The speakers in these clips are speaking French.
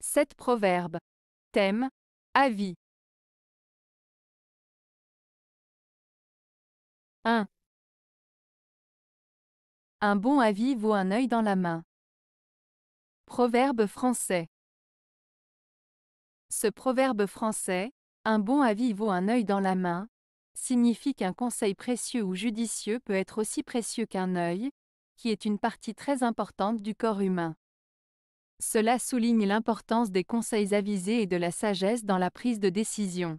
7 proverbes. Thème: avis. 1. Un bon avis vaut un œil dans la main. Proverbe français. Ce proverbe français, un bon avis vaut un œil dans la main, signifie qu'un conseil précieux ou judicieux peut être aussi précieux qu'un œil, qui est une partie très importante du corps humain. Cela souligne l'importance des conseils avisés et de la sagesse dans la prise de décision.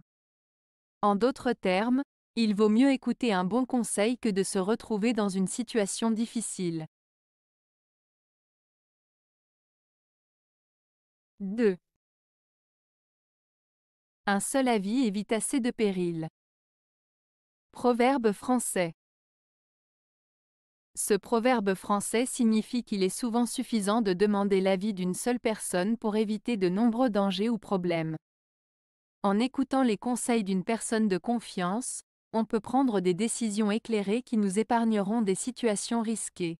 En d'autres termes, il vaut mieux écouter un bon conseil que de se retrouver dans une situation difficile. 2. Un seul avis évite assez de périls. Proverbe français. Ce proverbe français signifie qu'il est souvent suffisant de demander l'avis d'une seule personne pour éviter de nombreux dangers ou problèmes. En écoutant les conseils d'une personne de confiance, on peut prendre des décisions éclairées qui nous épargneront des situations risquées.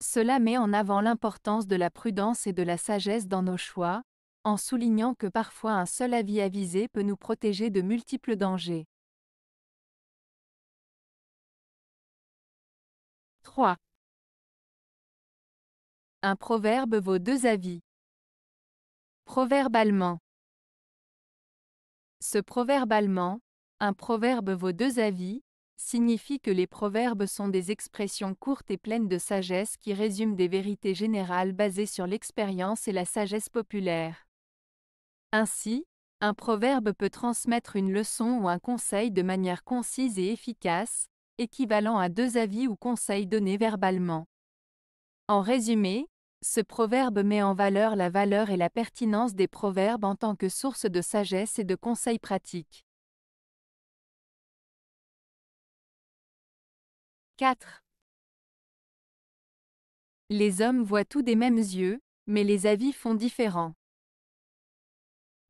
Cela met en avant l'importance de la prudence et de la sagesse dans nos choix, en soulignant que parfois un seul avis avisé peut nous protéger de multiples dangers. 3. Un proverbe vaut 2 avis. Proverbe allemand. Ce proverbe allemand, un proverbe vaut 2 avis, signifie que les proverbes sont des expressions courtes et pleines de sagesse qui résument des vérités générales basées sur l'expérience et la sagesse populaire. Ainsi, un proverbe peut transmettre une leçon ou un conseil de manière concise et efficace, équivalent à 2 avis ou conseils donnés verbalement. En résumé, ce proverbe met en valeur la valeur et la pertinence des proverbes en tant que source de sagesse et de conseils pratiques. 4. Les hommes voient tout des mêmes yeux, mais les avis font différent.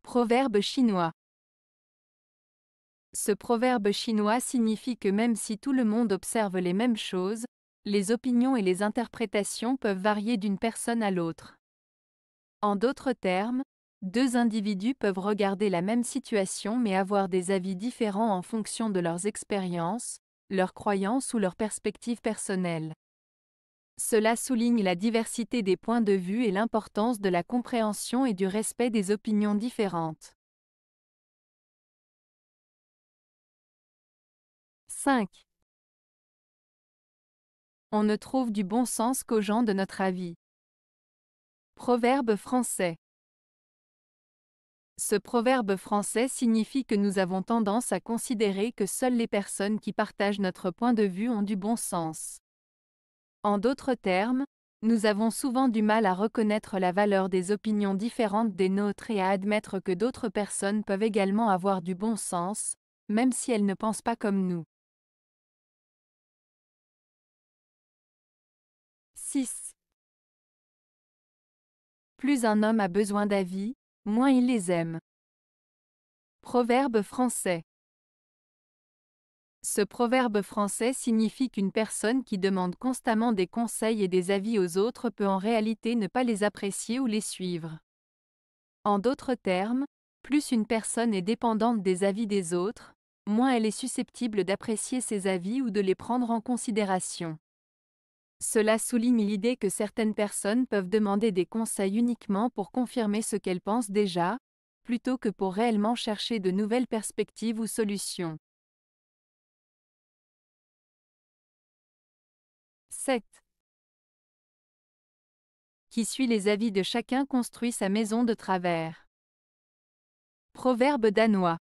Proverbe chinois. Ce proverbe chinois signifie que même si tout le monde observe les mêmes choses, les opinions et les interprétations peuvent varier d'une personne à l'autre. En d'autres termes, 2 individus peuvent regarder la même situation mais avoir des avis différents en fonction de leurs expériences, leurs croyances ou leurs perspectives personnelles. Cela souligne la diversité des points de vue et l'importance de la compréhension et du respect des opinions différentes. 5. On ne trouve du bon sens qu'aux gens de notre avis. Proverbe français. Ce proverbe français signifie que nous avons tendance à considérer que seules les personnes qui partagent notre point de vue ont du bon sens. En d'autres termes, nous avons souvent du mal à reconnaître la valeur des opinions différentes des nôtres et à admettre que d'autres personnes peuvent également avoir du bon sens, même si elles ne pensent pas comme nous. 6. Plus un homme a besoin d'avis, moins il les aime. Proverbe français. Ce proverbe français signifie qu'une personne qui demande constamment des conseils et des avis aux autres peut en réalité ne pas les apprécier ou les suivre. En d'autres termes, plus une personne est dépendante des avis des autres, moins elle est susceptible d'apprécier ces avis ou de les prendre en considération. Cela souligne l'idée que certaines personnes peuvent demander des conseils uniquement pour confirmer ce qu'elles pensent déjà, plutôt que pour réellement chercher de nouvelles perspectives ou solutions. 7. Qui suit les avis de chacun construit sa maison de travers. Proverbe danois.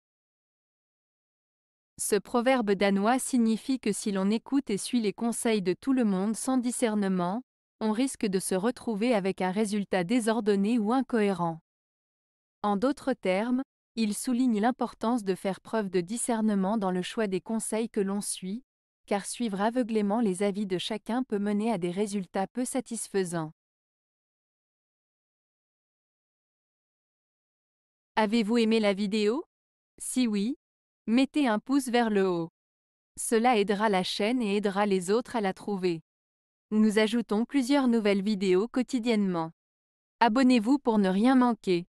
Ce proverbe danois signifie que si l'on écoute et suit les conseils de tout le monde sans discernement, on risque de se retrouver avec un résultat désordonné ou incohérent. En d'autres termes, il souligne l'importance de faire preuve de discernement dans le choix des conseils que l'on suit, car suivre aveuglément les avis de chacun peut mener à des résultats peu satisfaisants. Avez-vous aimé la vidéo? Si oui, mettez un pouce vers le haut. Cela aidera la chaîne et aidera les autres à la trouver. Nous ajoutons plusieurs nouvelles vidéos quotidiennement. Abonnez-vous pour ne rien manquer.